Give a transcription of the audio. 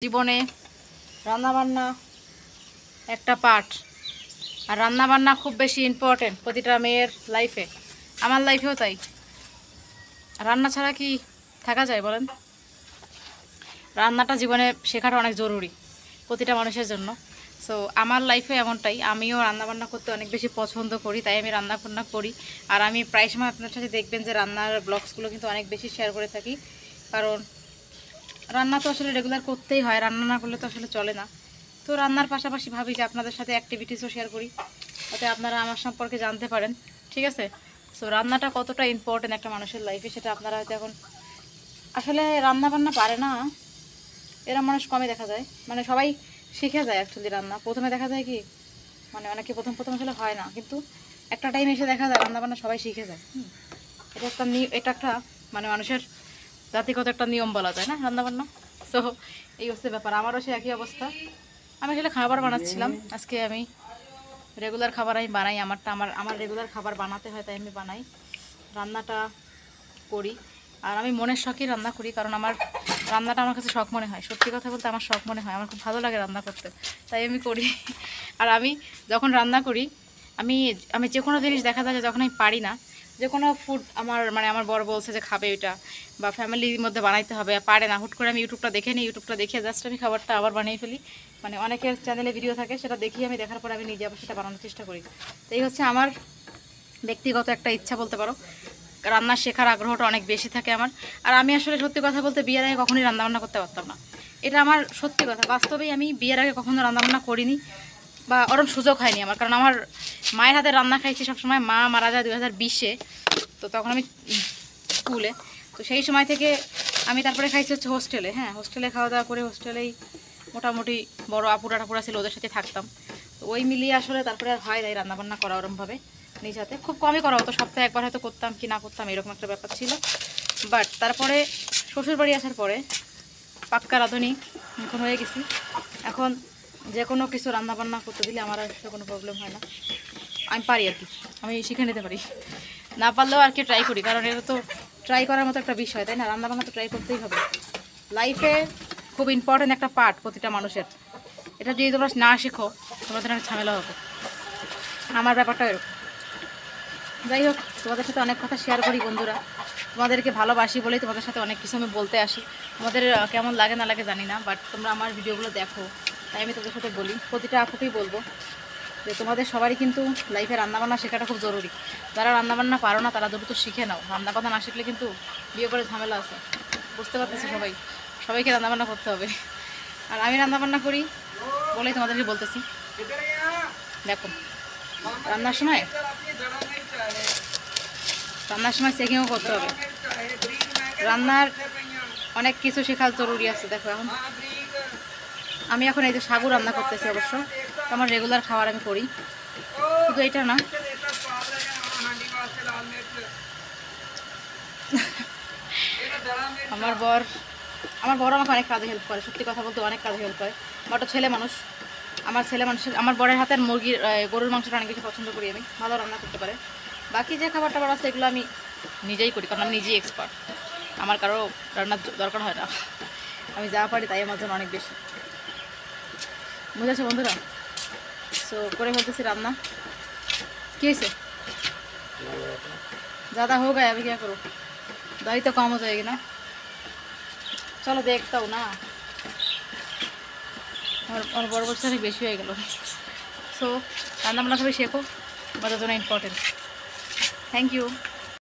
জীবনে রান্নাবান্না একটা পার্ট, আর রান্নাবান্না খুব বেশি ইম্পর্টেন্ট প্রতিটা মেয়ের লাইফে। আমার লাইফেও তাই। রান্না ছাড়া কি থাকা যায় বলেন? রান্নাটা জীবনে শেখাটা অনেক জরুরি প্রতিটা মানুষের জন্য। সো আমার লাইফে এমনটাই, আমিও রান্নাবান্না করতে অনেক বেশি পছন্দ করি, তাই আমি রান্নাবান্না করি। আর আমি প্রায় সময় আপনার সাথে দেখবেন যে রান্নার ব্লগসগুলো কিন্তু অনেক বেশি শেয়ার করে থাকি, কারণ রান্না তো আসলে রেগুলার করতেই হয়, রান্না না করলে তো আসলে চলে না। তো রান্নার পাশাপাশি ভাবি যে আপনাদের সাথে অ্যাক্টিভিটিসও শেয়ার করি, যাতে আপনারা আমার সম্পর্কে জানতে পারেন, ঠিক আছে? সো রান্নাটা কতটা ইম্পর্টেন্ট একটা মানুষের লাইফে সেটা আপনারা হয়তো এখন আসলে রান্না বান্না পারে না এরা মানুষ কমই দেখা যায়। মানে সবাই শিখে যায় অ্যাকচুয়ালি রান্না, প্রথমে দেখা যায় কি মানে অনেকে প্রথম প্রথম আসলে হয় না, কিন্তু একটা টাইম এসে দেখা যায় রান্নাবান্না সবাই শিখে যায়। এটা একটা মানে মানুষের জাতিগত একটা নিয়ম বলা যায় না রান্নাবান্না। সো এই হচ্ছে ব্যাপার, আমারও সে একই অবস্থা। আমি আসলে খাবার বানাচ্ছিলাম আজকে। আমি রেগুলার খাবার আমি বানাই, আমার রেগুলার খাবার বানাতে হয়, তাই আমি বানাই, রান্নাটা করি। আর আমি মনের শখই রান্না করি, কারণ আমার রান্নাটা আমার কাছে শখ মনে হয়। সত্যি কথা বলতে আমার শখ মনে হয়, আমার খুব ভালো লাগে রান্না করতে, তাই আমি করি। আর আমি যখন রান্না করি, আমি আমি যে কোনো জিনিস দেখা যায় যে যখন আমি পারি না, যে কোনো ফুড আমার বর বলছে যে খাবে এটা, বা ফ্যামিলির মধ্যে বানাইতে হবে, পারে না, হুট করে আমি ইউটিউবটা দেখে নিই, ইউটিউবটা দেখে জাস্ট আমি খাবারটা আবার বানিয়ে ফেলি। মানে অনেকের চ্যানেলে ভিডিও থাকে, সেটা দেখি, আমি দেখার পর আমি নিজে আবার সেটা বানানোর চেষ্টা করি। তো এই হচ্ছে আমার ব্যক্তিগত একটা ইচ্ছা বলতে পারো। রান্না শেখার আগ্রহটা অনেক বেশি থাকে আমার। আর আমি আসলে সত্যি কথা বলতে বিয়ের আগে কখনোই রান্নাবান্না করতে পারতাম না, এটা আমার সত্যি কথা। বাস্তবেই আমি বিয়ের আগে কখনো রান্নাবান্না করিনি, বা ওরম সুযোগ হয়নি আমার, কারণ আমার মায়ের হাতে রান্না খাইছি সবসময়। মা মারা যায় 2020-এ, তো তখন আমি স্কুলে। তো সেই সময় থেকে আমি তারপরে খাইছি হচ্ছে হোস্টেলে। হ্যাঁ, হোস্টেলে খাওয়া দাওয়া করে হোস্টেলেই মোটামুটি বড় আপুরা টাপুরা ছিল, ওদের সাথে থাকতাম। তো ওই মিলিয়ে আসলে তারপরে আর হয় তাই রান্নাবান্না করা ওরমভাবে নিজ হাতে খুব কমই করা হতো, সপ্তাহে একবার হয়তো করতাম কি না করতাম, এরকম একটা ব্যাপার ছিল। বাট তারপরে শ্বশুরবাড়ি আসার পরে পাক্কা রাঁধুনি এখন হয়ে গেছি। এখন যে কোনো কিছু রান্নাবান্না করতে দিলে আমার আর কোনো প্রবলেম হয় না, আমি পারি আর কি, আমি শিখে নিতে পারি। না পারলেও আর কি ট্রাই করি, কারণ এটা তো ট্রাই করার মতো একটা বিষয়, তাই না? রান্নাবান্না তো ট্রাই করতেই হবে, লাইফে খুব ইম্পর্টেন্ট একটা পার্ট প্রতিটা মানুষের। এটা যদি তোমরা না শেখো তোমাদের অনেক ঝামেলা হবে, আমার ব্যাপারটা এরকম। যাই হোক, তোমাদের সাথে অনেক কথা শেয়ার করি বন্ধুরা, তোমাদেরকে ভালোবাসি বলেই তোমাদের সাথে অনেক কিছু আমি বলতে আসি। তোমাদের কেমন লাগে না লাগে জানি না, বাট তোমরা আমার ভিডিওগুলো দেখো, তাই আমি তোমাদের সাথে বলি। প্রতিটা আপুকেই বলবো যে তোমাদের সবারই কিন্তু লাইফে রান্নাবান্না শেখাটা খুব জরুরি। যারা রান্নাবান্না পারো না তারা দ্রুত শিখে নাও, রান্নাবান্না না শিখলে কিন্তু বিয়ে করে ঝামেলা আছে, বুঝতে পারতেছি সবাইকে রান্নাবান্না করতে হবে। আর আমি রান্নাবান্না করি বলেই তোমাদেরকে বলতেছি। দেখো, রান্নার সময় চেকিংও করতে হবে, রান্নার অনেক কিছু শেখার জরুরি আছে। দেখো আমি এখন এই যে সাগু রান্না করতেছি, অবশ্য আমার রেগুলার খাবার আমি করি, শুধু এটা না, আমার বর আমাকে অনেক কাজে হেল্প করে, সত্যি কথা বলতে অনেক কাজে হেল্প করে। বড় ছেলে মানুষ, আমার বরের হাতের গরুর মাংসটা অনেক বেশি পছন্দ করি, আমি ভালো রান্না করতে পারে। বাকি যে খাবার টাবার আছে এগুলো আমি নিজেই করি, কারণ আমি নিজেই এক্সপার্ট, আমার কারো রান্নার দরকার হয় না, আমি যা পারি তাই আমার জন্য অনেক বেশি। বুঝেছো বন্ধুরা? সো করে ফেলতেছি রান্না। কী হয়েছে? ज़्यादा हो गया, अभी क्या करो, दही तो कम हो जाएगी ना, चलो देखता हूँ ना। और बड़ बड़ से अनेक बेशी हो गल। सो रान्ना बान्ना सबाई शेखो, আমাদের জন্য ইম্পর্টেন্ট। Thank you.